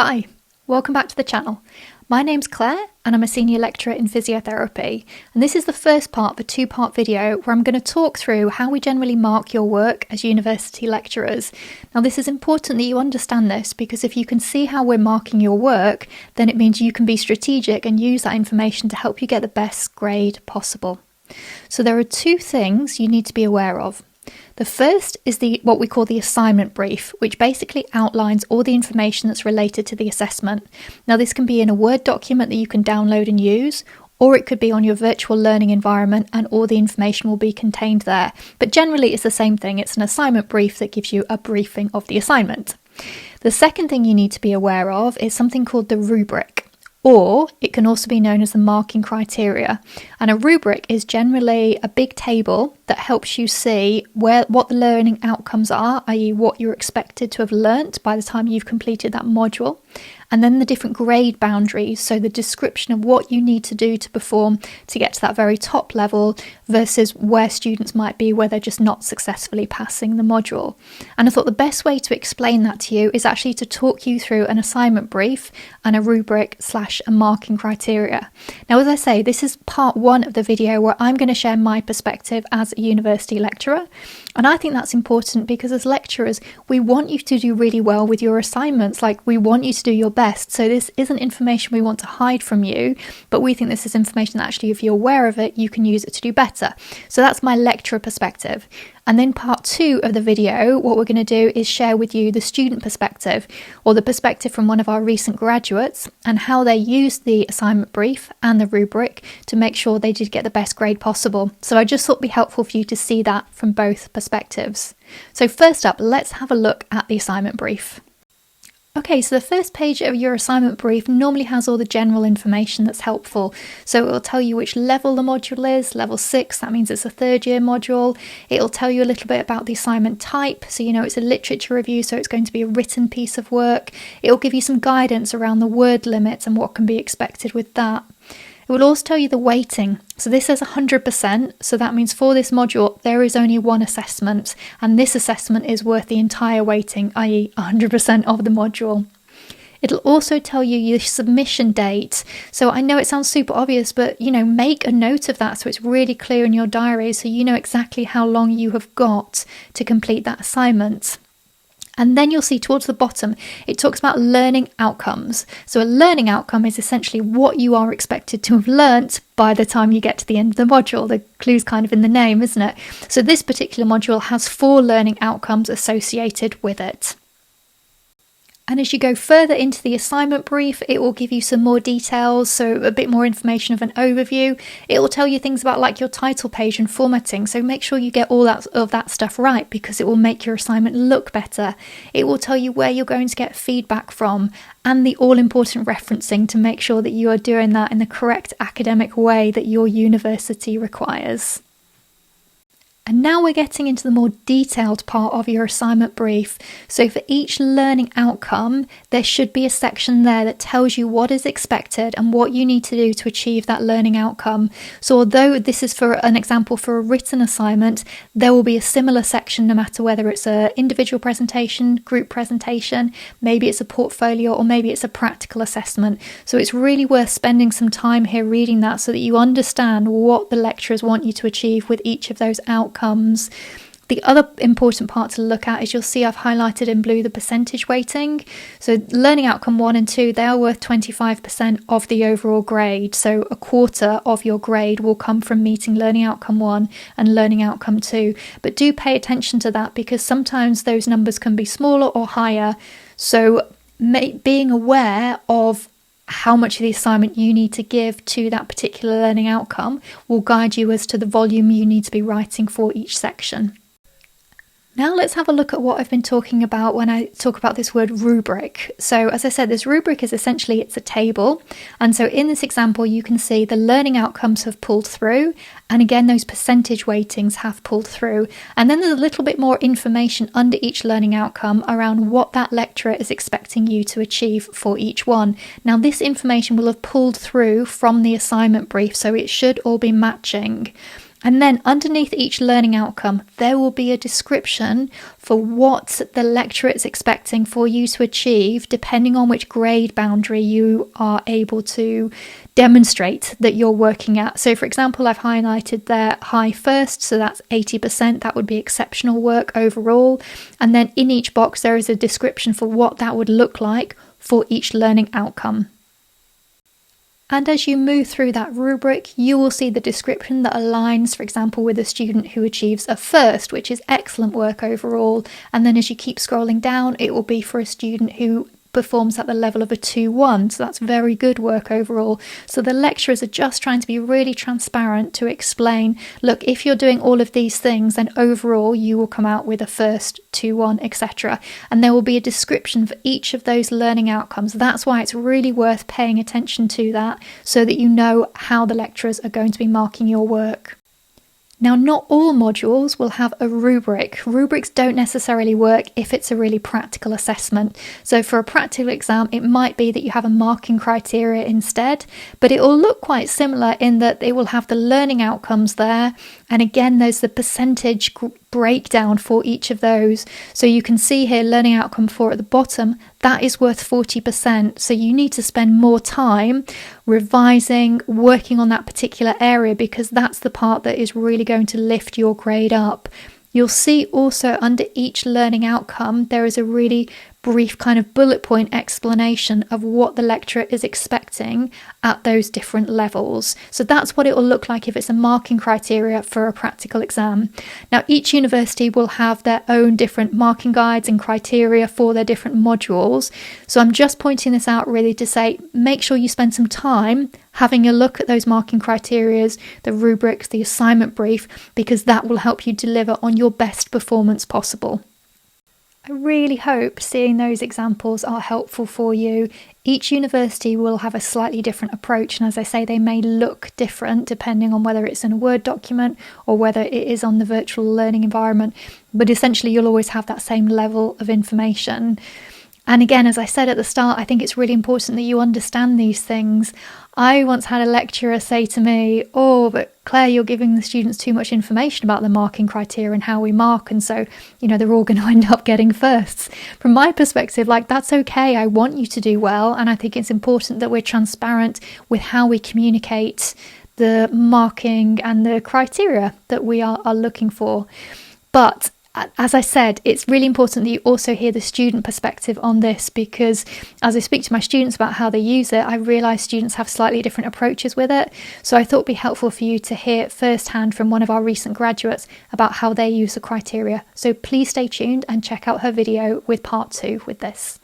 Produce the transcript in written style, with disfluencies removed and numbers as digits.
Hi, welcome back to the channel. My name's Claire and I'm a senior lecturer in physiotherapy, and this is the first part of a two-part video where I'm going to talk through how we generally mark your work as university lecturers. Now this is important that you understand this, because if you can see how we're marking your work, then it means you can be strategic and use that information to help you get the best grade possible. So there are two things you need to be aware of. The first is what we call the assignment brief, which basically outlines all the information that's related to the assessment. Now this can be in a Word document that you can download and use, or it could be on your virtual learning environment and all the information will be contained there. But generally it's the same thing. It's an assignment brief that gives you a briefing of the assignment. The second thing you need to be aware of is something called the rubric, or it can also be known as the marking criteria. And a rubric is generally a big table that helps you see what the learning outcomes are, i.e. what you're expected to have learnt by the time you've completed that module, and then the different grade boundaries, so the description of what you need to do to perform to get to that very top level versus where students might be where they're just not successfully passing the module. And I thought the best way to explain that to you is actually to talk you through an assignment brief and a rubric / a marking criteria. Now, as I say, this is part one of the video where I'm going to share my perspective as a university lecturer. And I think that's important because as lecturers, we want you to do really well with your assignments. Like, we want you to do your best. So this isn't information we want to hide from you, but we think this is information that actually, if you're aware of it, you can use it to do better. So that's my lecturer perspective. And then part two of the video, what we're going to do is share with you the student perspective, or the perspective from one of our recent graduates, and how they used the assignment brief and the rubric to make sure they did get the best grade possible. So I just thought it'd be helpful for you to see that from both perspectives. So first up, let's have a look at the assignment brief. Okay, so the first page of your assignment brief normally has all the general information that's helpful. So it will tell you which level the module is, level 6, that means it's a third year module. It'll tell you a little bit about the assignment type, so you know it's a literature review, so it's going to be a written piece of work. It'll give you some guidance around the word limit and what can be expected with that. It will also tell you the weighting. So this says 100%, so that means for this module there is only one assessment, and this assessment is worth the entire weighting, i.e. 100% of the module. It'll also tell you your submission date. So I know it sounds super obvious, but make a note of that so it's really clear in your diary, so you know exactly how long you have got to complete that assignment. And then you'll see towards the bottom, it talks about learning outcomes. So a learning outcome is essentially what you are expected to have learnt by the time you get to the end of the module. The clue's kind of in the name, isn't it? So this particular module has 4 learning outcomes associated with it. And as you go further into the assignment brief, it will give you some more details, so a bit more information of an overview. It will tell you things about like your title page and formatting, so make sure you get all of that stuff right, because it will make your assignment look better. It will tell you where you're going to get feedback from, and the all-important referencing to make sure that you are doing that in the correct academic way that your university requires. And now we're getting into the more detailed part of your assignment brief. So for each learning outcome, there should be a section there that tells you what is expected and what you need to do to achieve that learning outcome. So although this is for an example for a written assignment, there will be a similar section no matter whether it's an individual presentation, group presentation, maybe it's a portfolio, or maybe it's a practical assessment. So it's really worth spending some time here reading that so that you understand what the lecturers want you to achieve with each of those outcomes. The other important part to look at is you'll see I've highlighted in blue the percentage weighting. So learning outcome 1 and 2, they are worth 25% of the overall grade. So a quarter of your grade will come from meeting learning outcome 1 and learning outcome 2. But do pay attention to that, because sometimes those numbers can be smaller or higher. So being aware of how much of the assignment you need to give to that particular learning outcome will guide you as to the volume you need to be writing for each section. Now let's have a look at what I've been talking about when I talk about this word rubric. So as I said, this rubric is essentially, it's a table. And so in this example, you can see the learning outcomes have pulled through. And again, those percentage weightings have pulled through. And then there's a little bit more information under each learning outcome around what that lecturer is expecting you to achieve for each one. Now this information will have pulled through from the assignment brief, so it should all be matching. And then underneath each learning outcome, there will be a description for what the lecturer is expecting for you to achieve, depending on which grade boundary you are able to demonstrate that you're working at. So for example, I've highlighted there high first, so that's 80%, that would be exceptional work overall. And then in each box, there is a description for what that would look like for each learning outcome. And as you move through that rubric, you will see the description that aligns, for example, with a student who achieves a first, which is excellent work overall. And then as you keep scrolling down, it will be for a student who performs at the level of a 2-1, so that's very good work overall. So the lecturers are just trying to be really transparent to explain, look, if you're doing all of these things, then overall you will come out with a first, 2-1, etc. And there will be a description for each of those learning outcomes. That's why it's really worth paying attention to that, so that you know how the lecturers are going to be marking your work. Now, not all modules will have a rubric. Rubrics don't necessarily work if it's a really practical assessment. So for a practical exam, it might be that you have a marking criteria instead, but it will look quite similar in that it will have the learning outcomes there. And again, there's the percentage breakdown for each of those. So you can see here, learning outcome 4 at the bottom, that is worth 40%. So you need to spend more time revising, working on that particular area, because that's the part that is really going to lift your grade up. You'll see also under each learning outcome, there is a really brief kind of bullet point explanation of what the lecturer is expecting at those different levels. So that's what it will look like if it's a marking criteria for a practical exam. Now, each university will have their own different marking guides and criteria for their different modules. So I'm just pointing this out really to say, make sure you spend some time having a look at those marking criterias, the rubrics, the assignment brief, because that will help you deliver on your best performance possible. I really hope seeing those examples are helpful for you. Each university will have a slightly different approach, and as I say, they may look different depending on whether it's in a Word document or whether it is on the virtual learning environment, but essentially you'll always have that same level of information. And again, as I said at the start, I think it's really important that you understand these things. I once had a lecturer say to me, "Oh, but Claire, you're giving the students too much information about the marking criteria and how we mark, and so, they're all going to end up getting firsts." From my perspective, that's okay. I want you to do well, and I think it's important that we're transparent with how we communicate the marking and the criteria that we are looking for. But as I said, it's really important that you also hear the student perspective on this, because as I speak to my students about how they use it, I realise students have slightly different approaches with it. So I thought it would be helpful for you to hear firsthand from one of our recent graduates about how they use the criteria. So please stay tuned and check out her video with part 2 with this.